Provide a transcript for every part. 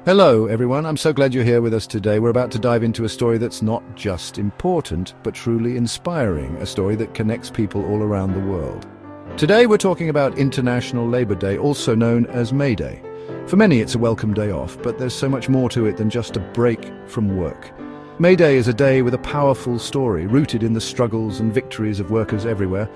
Hello, everyone. I'm so glad you're here with us today. We're about to dive into a story that's not just important, but truly inspiring, a story that connects people all around the world. Today, we're talking about International Labour Day, also known as May Day. For many, it's a welcome day off, but there's so much more to it than just a break from work. May Day is a day with a powerful story, rooted in the struggles and victories of workers everywhere.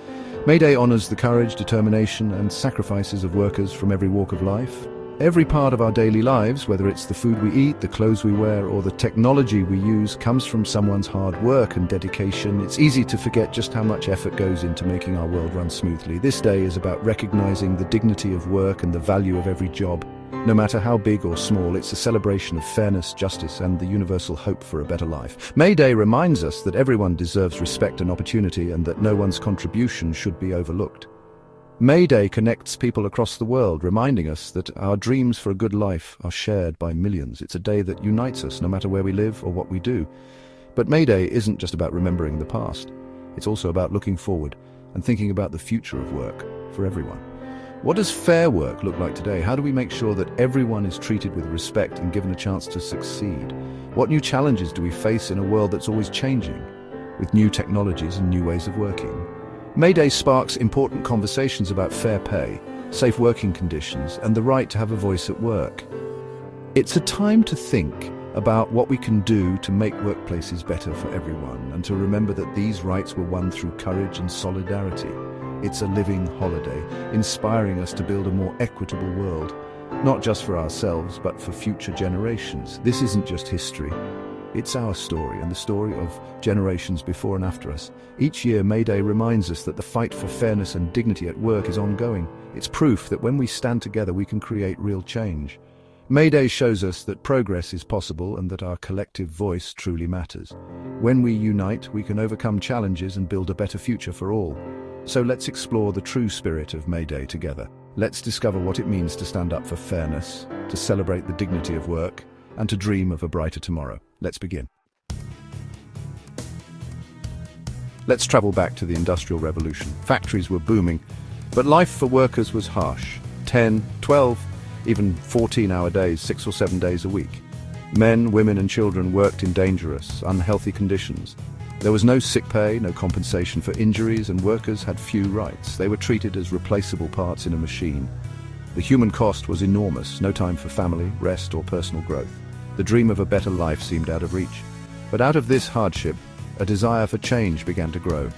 May Day honours the courage, determination, and sacrifices of workers from every walk of life. Every part of our daily lives, whether it's the food we eat, the clothes we wear, or the technology we use, comes from someone's hard work and dedication. It's easy to forget just how much effort goes into making our world run smoothly. This day is about recognizing the dignity of work and the value of every job. No matter how big or small, it's a celebration of fairness, justice, and the universal hope for a better life. May Day reminds us that everyone deserves respect and opportunity, and that no one's contribution should be overlooked. May Day connects people across the world, reminding us that our dreams for a good life are shared by millions. It's a day that unites us, no matter where we live or what we do. But May Day isn't just about remembering the past. It's also about looking forward and thinking about the future of work for everyone. What does fair work look like today? How do we make sure that everyone is treated with respect and given a chance to succeed? What new challenges do we face in a world that's always changing, with new technologies and new ways of working? May Day sparks important conversations about fair pay, safe working conditions, and the right to have a voice at work. It's a time to think about what we can do to make workplaces better for everyone, and to remember that these rights were won through courage and solidarity. It's a living holiday, inspiring us to build a more equitable world, not just for ourselves, but for future generations. This isn't just history. It's our story, and the story of generations before and after us. Each year, May Day reminds us that the fight for fairness and dignity at work is ongoing. It's proof that when we stand together, we can create real change. May Day shows us that progress is possible and that our collective voice truly matters. When we unite, we can overcome challenges and build a better future for all. So let's explore the true spirit of May Day together. Let's discover what it means to stand up for fairness, to celebrate the dignity of work, and to dream of a brighter tomorrow. Let's begin. Let's travel back to the Industrial Revolution. Factories were booming, but life for workers was harsh. 10, 12, even 14-hour days, 6 or 7 days a week. Men, women, and children worked in dangerous, unhealthy conditions. There was no sick pay, no compensation for injuries, and workers had few rights. They were treated as replaceable parts in a machine. The human cost was enormous, no time for family, rest, or personal growth. The dream of a better life seemed out of reach. But out of this hardship, a desire for change began to grow.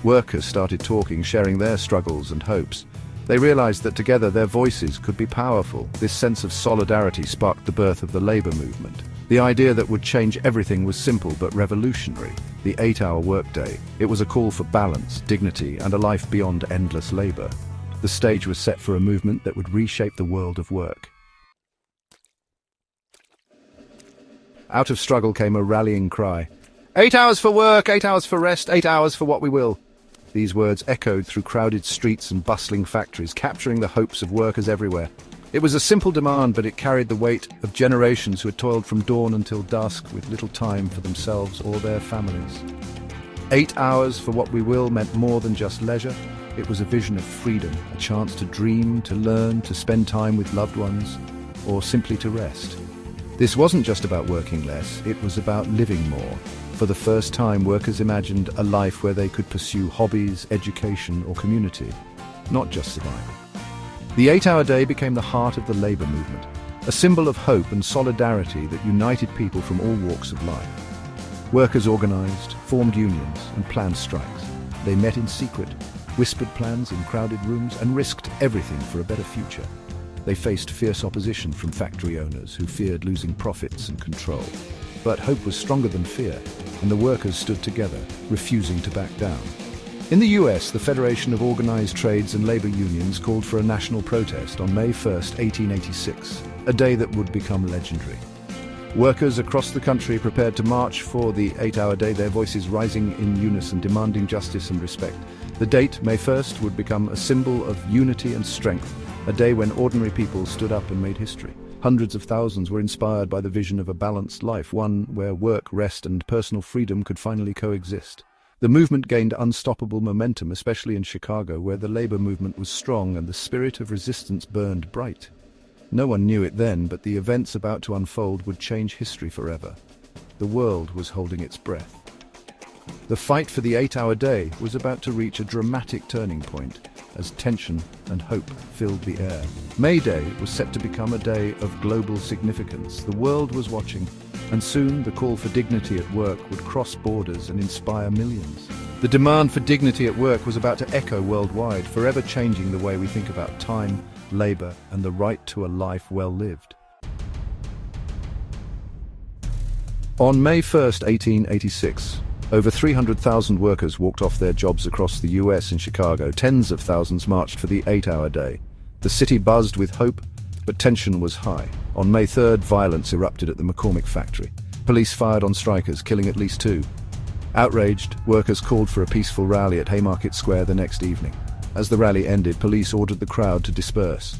Workers started talking, sharing their struggles and hopes. They realized that together their voices could be powerful. This sense of solidarity sparked the birth of the labor movement. The idea that would change everything was simple but revolutionary: the 8-hour workday. It was a call for balance, dignity, and a life beyond endless labor. The stage was set for a movement that would reshape the world of work. Out of struggle came a rallying cry. 8 hours for work, 8 hours for rest, 8 hours for what we will. These words echoed through crowded streets and bustling factories, capturing the hopes of workers everywhere. It was a simple demand, but it carried the weight of generations who had toiled from dawn until dusk with little time for themselves or their families. 8 hours for what we will meant more than just leisure. It was a vision of freedom, a chance to dream, to learn, to spend time with loved ones, or simply to rest. This wasn't just about working less, it was about living more. For the first time, workers imagined a life where they could pursue hobbies, education, or community, not just survival. The 8-hour day became the heart of the labor movement, a symbol of hope and solidarity that united people from all walks of life. Workers organized, formed unions, and planned strikes. They met in secret, whispered plans in crowded rooms, and risked everything for a better future. They faced fierce opposition from factory owners who feared losing profits and control. But hope was stronger than fear, and the workers stood together, refusing to back down. In the US, the Federation of Organized Trades and Labor Unions called for a national protest on May 1, 1886, a day that would become legendary. Workers across the country prepared to march for the 8-hour day, their voices rising in unison, demanding justice and respect. The date, May 1st, would become a symbol of unity and strength, a day when ordinary people stood up and made history. Hundreds of thousands were inspired by the vision of a balanced life, one where work, rest, and personal freedom could finally coexist. The movement gained unstoppable momentum, especially in Chicago, where the labor movement was strong and the spirit of resistance burned bright. No one knew it then, but the events about to unfold would change history forever. The world was holding its breath. The fight for the 8-hour day was about to reach a dramatic turning point as tension and hope filled the air. May Day was set to become a day of global significance. The world was watching, and soon the call for dignity at work would cross borders and inspire millions. The demand for dignity at work was about to echo worldwide, forever changing the way we think about time, labor, and the right to a life well lived. On May 1st, 1886, over 300,000 workers walked off their jobs across the US in Chicago. Tens of thousands marched for the 8-hour day. The city buzzed with hope, but tension was high. On May 3rd, violence erupted at the McCormick factory. Police fired on strikers, killing at least 2. Outraged, workers called for a peaceful rally at Haymarket Square the next evening. As the rally ended, police ordered the crowd to disperse.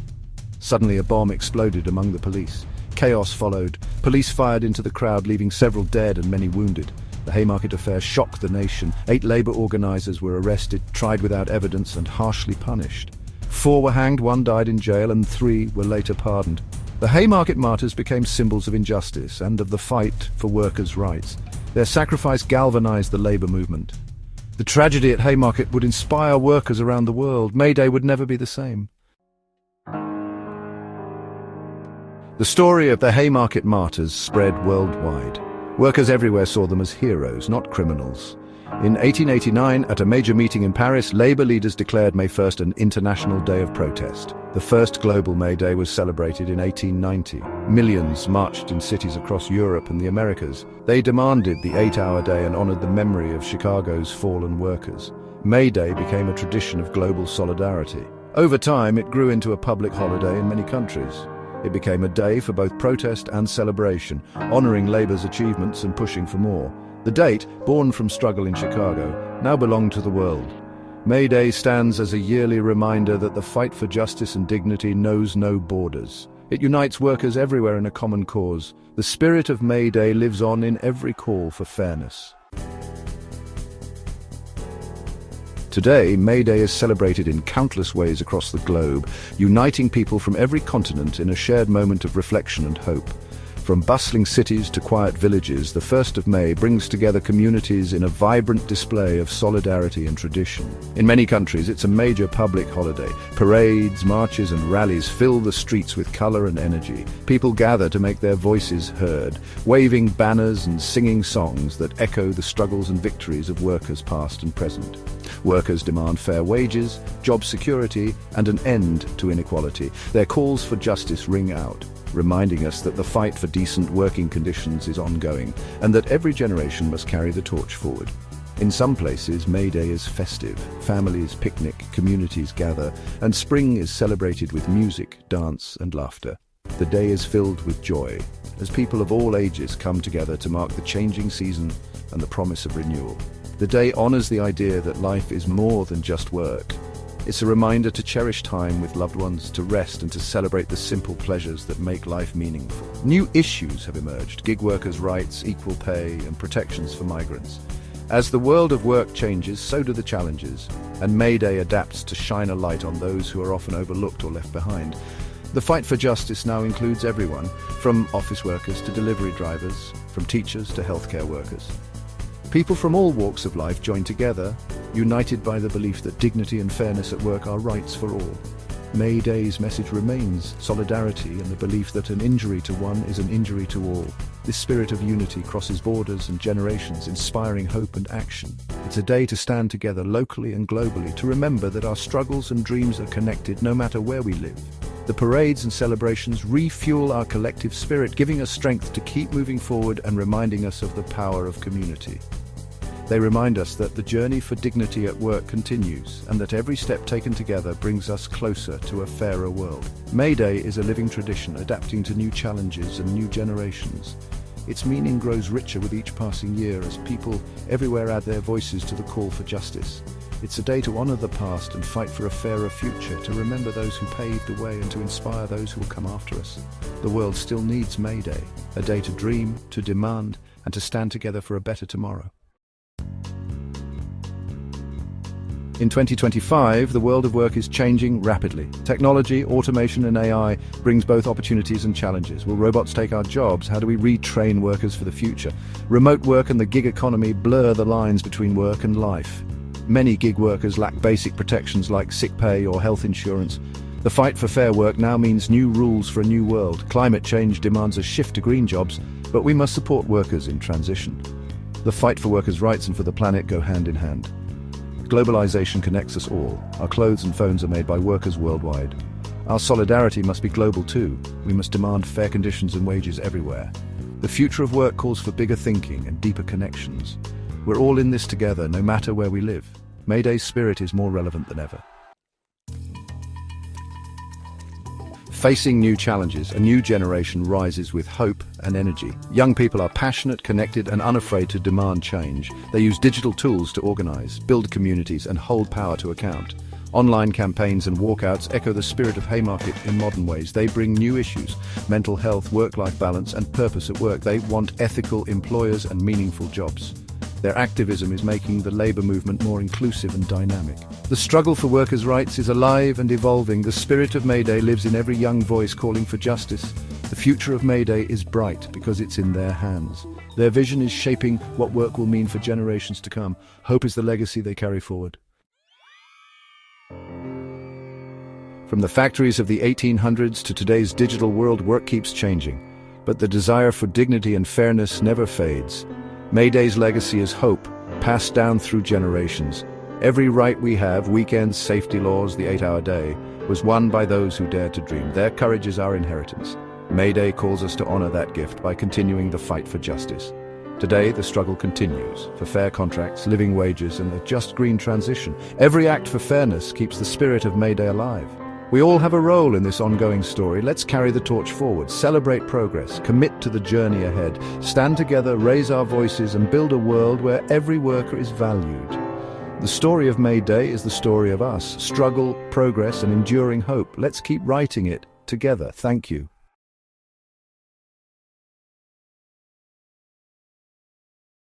Suddenly, a bomb exploded among the police. Chaos followed. Police fired into the crowd, leaving several dead and many wounded. The Haymarket affair shocked the nation. 8 labor organizers were arrested, tried without evidence, and harshly punished. 4 were hanged, 1 died in jail, and 3 were later pardoned. The Haymarket martyrs became symbols of injustice and of the fight for workers' rights. Their sacrifice galvanized the labor movement. The tragedy at Haymarket would inspire workers around the world. May Day would never be the same. The story of the Haymarket martyrs spread worldwide. Workers everywhere saw them as heroes, not criminals. In 1889, at a major meeting in Paris, labor leaders declared May 1st an international day of protest. The first global May Day was celebrated in 1890. Millions marched in cities across Europe and the Americas. They demanded the 8-hour day and honored the memory of Chicago's fallen workers. May Day became a tradition of global solidarity. Over time, it grew into a public holiday in many countries. It became a day for both protest and celebration, honoring labor's achievements and pushing for more. The date, born from struggle in Chicago, now belonged to the world. May Day stands as a yearly reminder that the fight for justice and dignity knows no borders. It unites workers everywhere in a common cause. The spirit of May Day lives on in every call for fairness. Today, May Day is celebrated in countless ways across the globe, uniting people from every continent in a shared moment of reflection and hope. From bustling cities to quiet villages, the 1st of May brings together communities in a vibrant display of solidarity and tradition. In many countries, it's a major public holiday. Parades, marches, and rallies fill the streets with color and energy. People gather to make their voices heard, waving banners and singing songs that echo the struggles and victories of workers past and present. Workers demand fair wages, job security, and an end to inequality. Their calls for justice ring out, reminding us that the fight for decent working conditions is ongoing, and that every generation must carry the torch forward. In some places, May Day is festive. Families picnic, communities gather, and spring is celebrated with music, dance, and laughter. The day is filled with joy, as people of all ages come together to mark the changing season and the promise of renewal. The day honors the idea that life is more than just work. It's a reminder to cherish time with loved ones, to rest and to celebrate the simple pleasures that make life meaningful. New issues have emerged: gig workers' rights, equal pay, and protections for migrants. As the world of work changes, so do the challenges, and May Day adapts to shine a light on those who are often overlooked or left behind. The fight for justice now includes everyone, from office workers to delivery drivers, from teachers to healthcare workers. People from all walks of life join together, united by the belief that dignity and fairness at work are rights for all. May Day's message remains solidarity and the belief that an injury to one is an injury to all. This spirit of unity crosses borders and generations, inspiring hope and action. It's a day to stand together locally and globally, to remember that our struggles and dreams are connected no matter where we live. The parades and celebrations refuel our collective spirit, giving us strength to keep moving forward and reminding us of the power of community. They remind us that the journey for dignity at work continues, and that every step taken together brings us closer to a fairer world. May Day is a living tradition, adapting to new challenges and new generations. Its meaning grows richer with each passing year as people everywhere add their voices to the call for justice. It's a day to honor the past and fight for a fairer future, to remember those who paved the way and to inspire those who will come after us. The world still needs May Day, a day to dream, to demand, and to stand together for a better tomorrow. In 2025, the world of work is changing rapidly. Technology, automation, and AI brings both opportunities and challenges. Will robots take our jobs? How do we retrain workers for the future? Remote work and the gig economy blur the lines between work and life. Many gig workers lack basic protections like sick pay or health insurance. The fight for fair work now means new rules for a new world. Climate change demands a shift to green jobs, but we must support workers in transition. The fight for workers' rights and for the planet go hand in hand. Globalization connects us all. Our clothes and phones are made by workers worldwide. Our solidarity must be global too. We must demand fair conditions and wages everywhere. The future of work calls for bigger thinking and deeper connections. We're all in this together, no matter where we live. May Day's spirit is more relevant than ever. Facing new challenges, a new generation rises with hope and energy. Young people are passionate, connected, and unafraid to demand change. They use digital tools to organize, build communities, and hold power to account. Online campaigns and walkouts echo the spirit of Haymarket in modern ways. They bring new issues: mental health, work-life balance, and purpose at work. They want ethical employers and meaningful jobs. Their activism is making the labor movement more inclusive and dynamic. The struggle for workers' rights is alive and evolving. The spirit of May Day lives in every young voice calling for justice. The future of May Day is bright because it's in their hands. Their vision is shaping what work will mean for generations to come. Hope is the legacy they carry forward. From the factories of the 1800s to today's digital world, work keeps changing, but the desire for dignity and fairness never fades. May Day's legacy is hope, passed down through generations. Every right we have, weekends, safety laws, the 8-hour day, was won by those who dared to dream. Their courage is our inheritance. May Day calls us to honor that gift by continuing the fight for justice. Today, the struggle continues for fair contracts, living wages, and a just green transition. Every act for fairness keeps the spirit of May Day alive. We all have a role in this ongoing story. Let's carry the torch forward, celebrate progress, commit to the journey ahead, stand together, raise our voices, and build a world where every worker is valued. The story of May Day is the story of us: struggle, progress, and enduring hope. Let's keep writing it together. Thank you.